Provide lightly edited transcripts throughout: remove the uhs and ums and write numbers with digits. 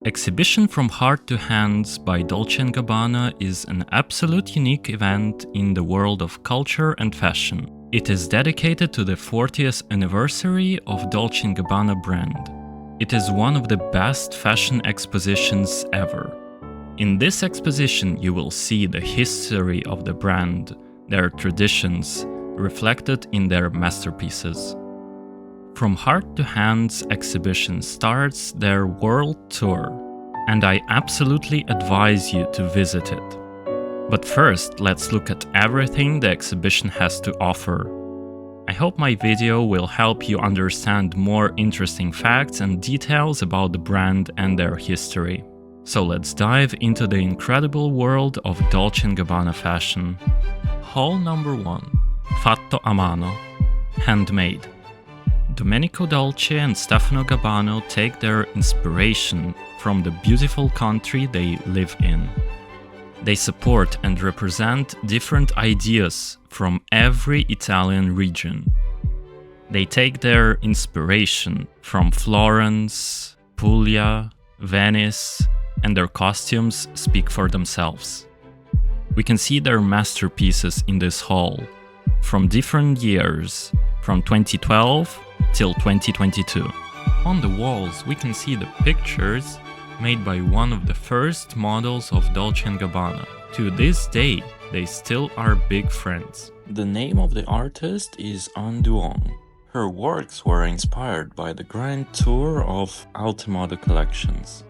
Exhibition From Heart to Hands by Dolce & Gabbana is an absolute unique event in the world of culture and fashion. It is dedicated to the 40th anniversary of Dolce & Gabbana brand. It is one of the best fashion expositions ever. In this exposition you will see the history of the brand, their traditions, reflected in their masterpieces. From Heart to Hands exhibition starts their world tour, and I absolutely advise you to visit it. But first, let's look at everything the exhibition has to offer. I hope my video will help you understand more interesting facts and details about the brand and their history. So let's dive into the incredible world of Dolce & Gabbana fashion. Hall number 1. Fatto a mano. Handmade. Domenico Dolce and Stefano Gabbana take their inspiration from the beautiful country they live in. They support and represent different ideas from every Italian region. They take their inspiration from Florence, Puglia, Venice, and their costumes speak for themselves. We can see their masterpieces in this hall, from different years, from 2012 till 2022. On the walls we can see the pictures made by one of the first models of Dolce & Gabbana. To this day, they still are big friends. The name of the artist is Anne Duong. Her works were inspired by the grand tour of Moda collections.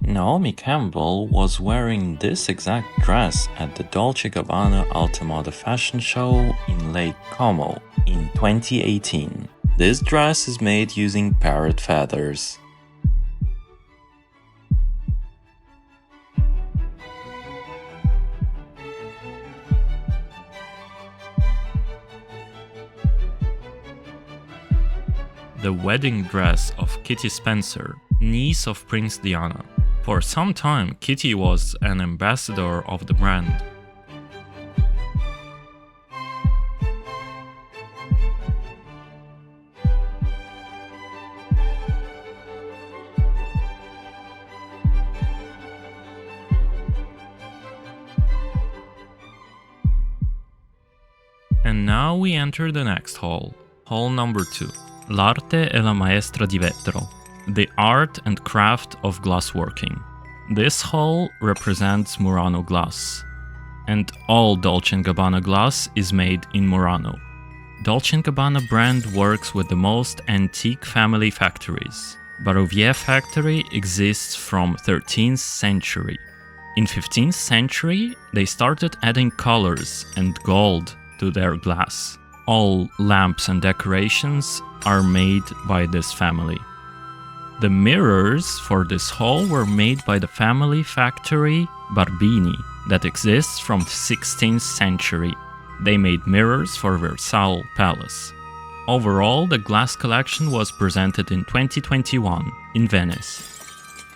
Naomi Campbell was wearing this exact dress at the Dolce Gabbana Moda fashion show in Lake Como in 2018. This dress is made using parrot feathers. The wedding dress of Kitty Spencer, niece of Prince Diana. For some time, Kitty was an ambassador of the brand. And now we enter the next hall, hall number 2. L'arte e la maestra di vetro. The art and craft of glassworking. This hall represents Murano glass, and all Dolce & Gabbana glass is made in Murano. Dolce & Gabbana brand works with the most antique family factories. Baroque factory exists from 13th century. In 15th century, they started adding colors and gold to their glass. All lamps and decorations are made by this family. The mirrors for this hall were made by the family factory Barbini that exists from the 16th century. They made mirrors for Versailles Palace. Overall, the glass collection was presented in 2021 in Venice.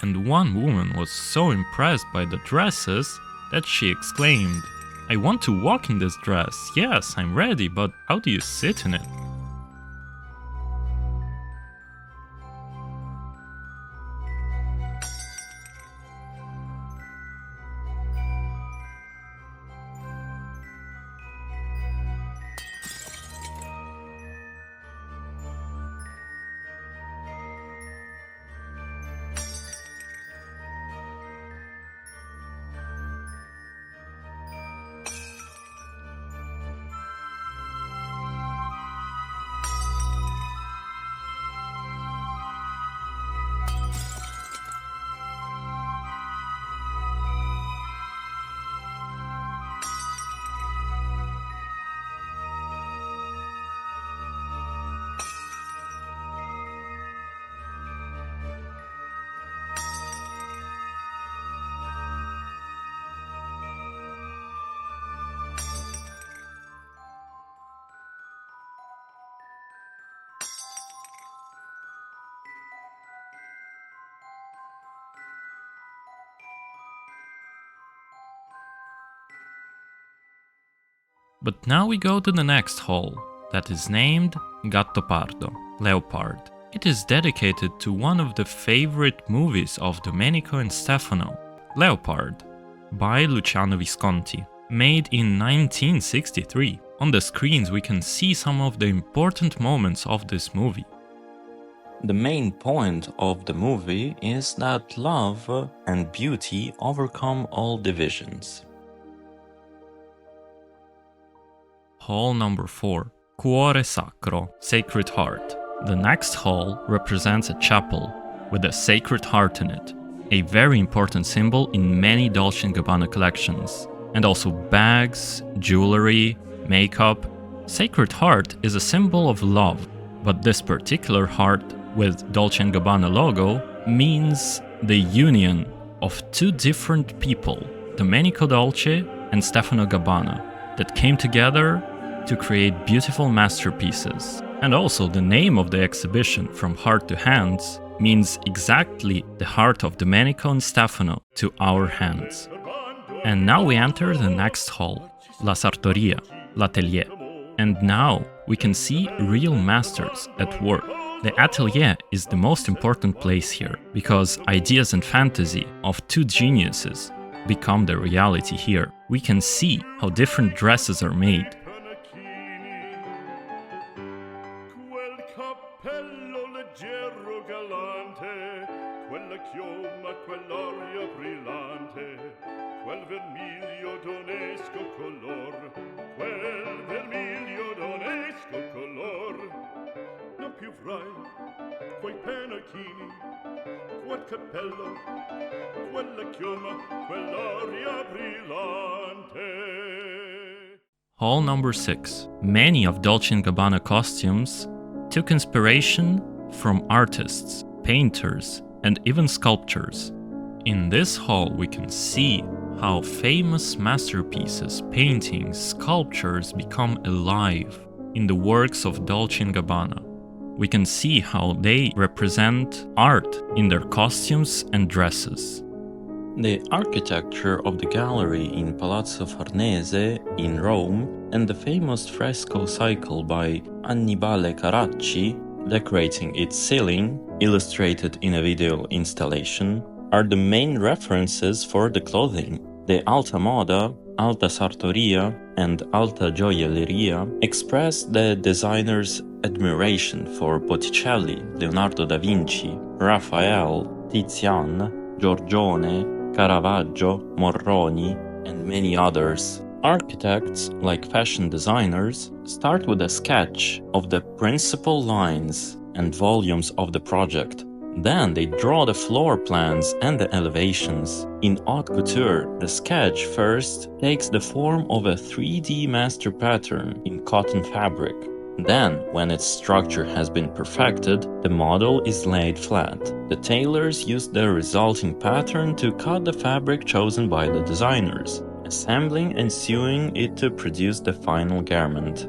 And one woman was so impressed by the dresses that she exclaimed, "I want to walk in this dress. Yes, I'm ready, but how do you sit in it?" But now we go to the next hall, that is named Gattopardo, Leopard. It is dedicated to one of the favorite movies of Domenico and Stefano, Leopard, by Luciano Visconti, made in 1963. On the screens we can see some of the important moments of this movie. The main point of the movie is that love and beauty overcome all divisions. Hall number 4, Cuore Sacro, Sacred Heart. The next hall represents a chapel with a Sacred Heart in it, a very important symbol in many Dolce & Gabbana collections, and also bags, jewelry, makeup. Sacred Heart is a symbol of love, but this particular heart with Dolce & Gabbana logo means the union of two different people, Domenico Dolce and Stefano Gabbana, that came together to create beautiful masterpieces. And also the name of the exhibition, From Heart to Hands, means exactly the heart of Domenico and Stefano to our hands. And now we enter the next hall, La Sartoria, l'Atelier. And now we can see real masters at work. The Atelier is the most important place here, because ideas and fantasy of two geniuses become the reality here. We can see how different dresses are made. Hall number 6. Many of Dolce & Gabbana costumes took inspiration from artists, painters, and even sculptors. In this hall we can see how famous masterpieces, paintings, sculptures become alive in the works of Dolce & Gabbana. We can see how they represent art in their costumes and dresses. The architecture of the gallery in Palazzo Farnese in Rome and the famous fresco cycle by Annibale Carracci decorating its ceiling, illustrated in a video installation, are the main references for the clothing. The Alta Moda, Alta Sartoria, and Alta Gioielleria express the designer's admiration for Botticelli, Leonardo da Vinci, Raphael, Tizian, Giorgione, Caravaggio, Morroni, and many others. Architects, like fashion designers, start with a sketch of the principal lines and volumes of the project. Then they draw the floor plans and the elevations. In haute couture, the sketch first takes the form of a 3D master pattern in cotton fabric. Then, when its structure has been perfected, the model is laid flat. The tailors use the resulting pattern to cut the fabric chosen by the designers, assembling and sewing it to produce the final garment.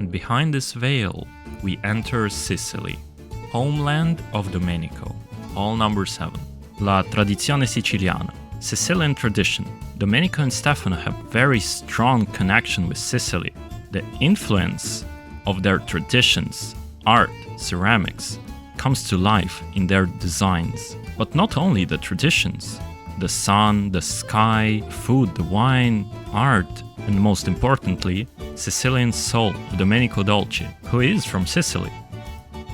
and behind this veil we enter Sicily, homeland of Domenico. Hall number 7. La tradizione siciliana. Sicilian tradition. Domenico and Stefano have very strong connection with Sicily. The influence of their traditions, art, ceramics, comes to life in their designs. But not only the traditions. The sun, the sky, food, the wine, art, and most importantly, Sicilian soul, Domenico Dolce, who is from Sicily.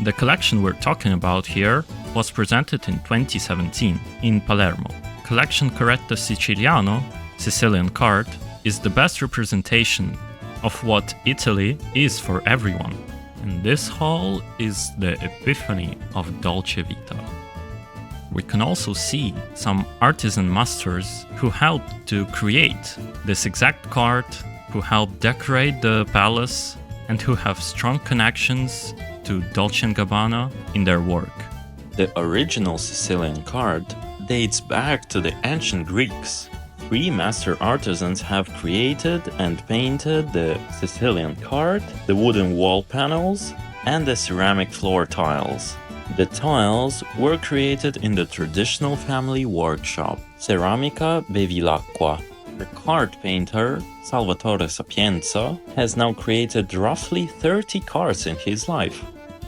The collection we're talking about here was presented in 2017 in Palermo. Collection Corretto Siciliano, Sicilian card, is the best representation of what Italy is for everyone. And this hall is the epiphany of Dolce Vita. We can also see some artisan masters who helped to create this exact card, who helped decorate the palace, and who have strong connections to Dolce & Gabbana in their work. The original Sicilian card dates back to the ancient Greeks. 3 master artisans have created and painted the Sicilian card, the wooden wall panels, and the ceramic floor tiles. The tiles were created in the traditional family workshop, Ceramica Bevilacqua. The card painter, Salvatore Sapienza, has now created roughly 30 cards in his life.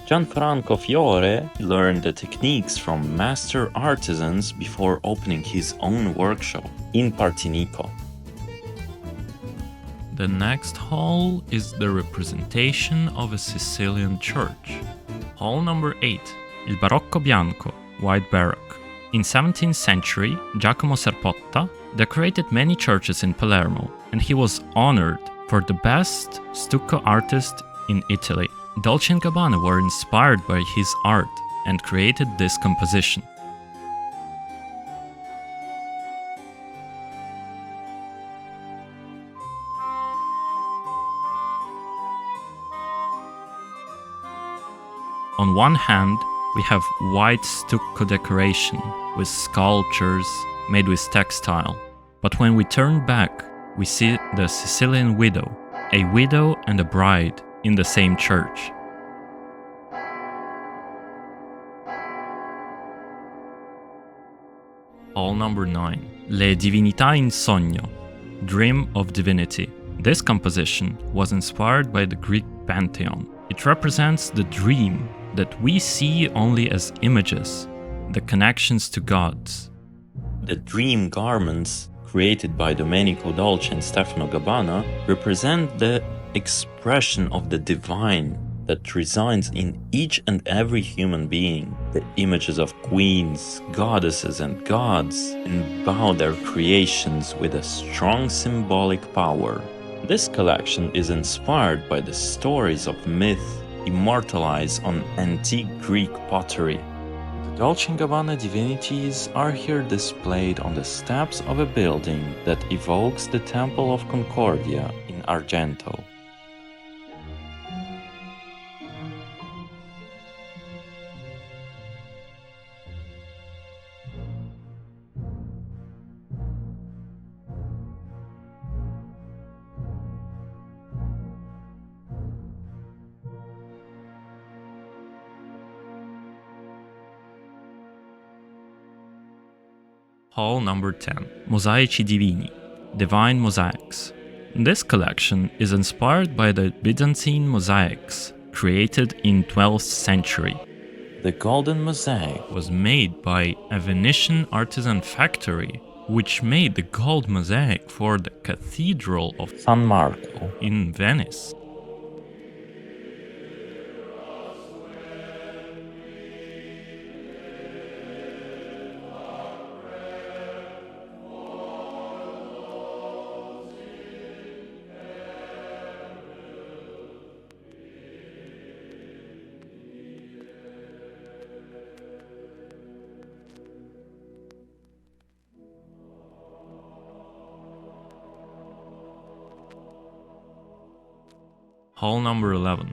Gianfranco Fiore learned the techniques from master artisans before opening his own workshop in Partinico. The next hall is the representation of a Sicilian church. Hall number 8. Il Barocco Bianco, White Baroque. In 17th century, Giacomo Serpotta decorated many churches in Palermo, and he was honored for the best stucco artist in Italy. Dolce & Gabbana were inspired by his art and created this composition. On one hand, we have white stucco decoration with sculptures made with textile. But when we turn back, we see the Sicilian widow, a widow and a bride in the same church. Hall number 9. Le Divinità in Sogno, Dream of Divinity. This composition was inspired by the Greek pantheon. It represents the dream that we see only as images, the connections to gods. The dream garments created by Domenico Dolce and Stefano Gabbana represent the expression of the divine that resides in each and every human being. The images of queens, goddesses and gods endow their creations with a strong symbolic power. This collection is inspired by the stories of myth immortalized on antique Greek pottery. The Dolce & Gabbana divinities are here displayed on the steps of a building that evokes the Temple of Concordia in Argento. Hall number 10. Mosaici Divini, Divine Mosaics. This collection is inspired by the Byzantine mosaics created in 12th century. The golden mosaic Was made by a Venetian artisan factory, which made the gold mosaic for the Cathedral of San Marco. in Venice. Hall number 11.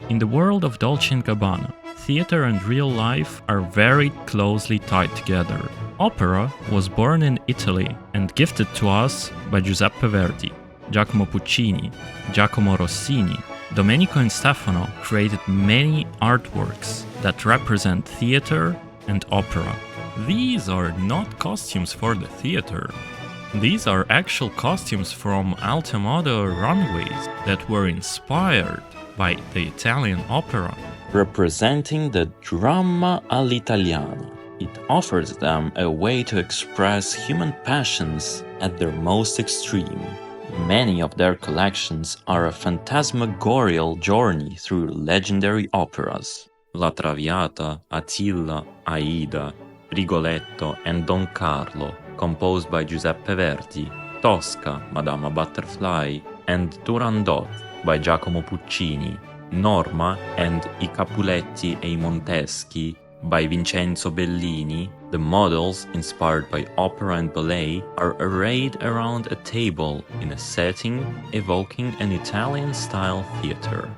In the world of Dolce & Gabbana, theater and real life are very closely tied together. Opera was born in Italy and gifted to us by Giuseppe Verdi, Giacomo Puccini, Giacomo Rossini, Domenico and Stefano created many artworks that represent theater and opera. These are not costumes for the theater. These are actual costumes from Moda runways that were inspired by the Italian opera. Representing the dramma all'italiana, it offers them a way to express human passions at their most extreme. Many of their collections are a phantasmagorial journey through legendary operas. La Traviata, Attila, Aida, Rigoletto and Don Carlo, composed by Giuseppe Verdi, Tosca, Madama Butterfly, and Turandot by Giacomo Puccini, Norma and I Capuletti e i Monteschi by Vincenzo Bellini. The models, inspired by opera and ballet, are arrayed around a table in a setting evoking an Italian-style theater.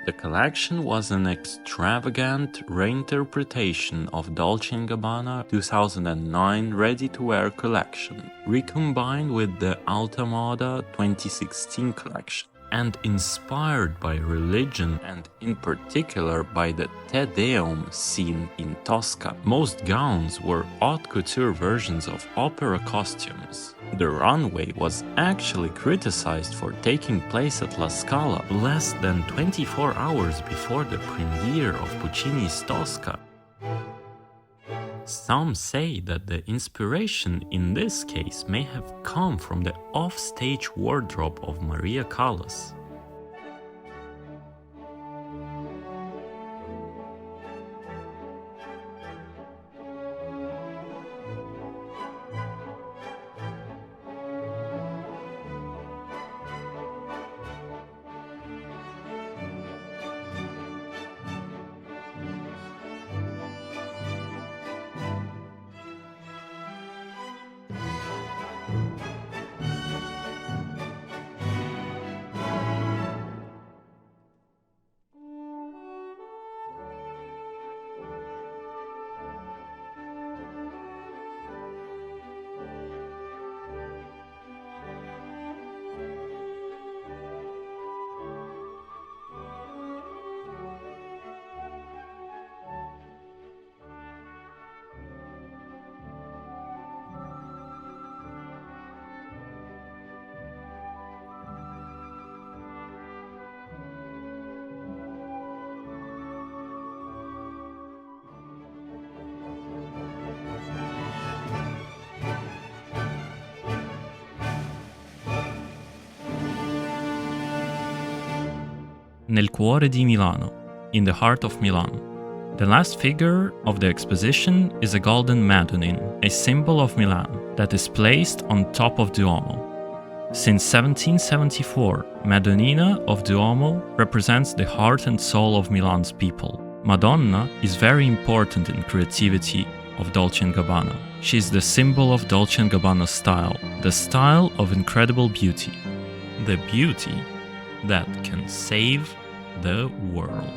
The collection was an extravagant reinterpretation of Dolce & Gabbana 2009 ready-to-wear collection, recombined with the Alta Moda 2016 collection, and inspired by religion and in particular by the Te Deum scene in Tosca. Most gowns were haute couture versions of opera costumes. The runway was actually criticized for taking place at La Scala less than 24 hours before the premiere of Puccini's Tosca. Some say that the inspiration in this case may have come from the off-stage wardrobe of Maria Callas. Nel cuore di Milano, in the heart of Milan. The last figure of the exposition is a golden Madonna, a symbol of Milan, that is placed on top of Duomo. Since 1774, Madonnina of Duomo represents the heart and soul of Milan's people. Madonna is very important in creativity of Dolce & Gabbana. She is the symbol of Dolce & Gabbana's style, the style of incredible beauty. The beauty that can save the world.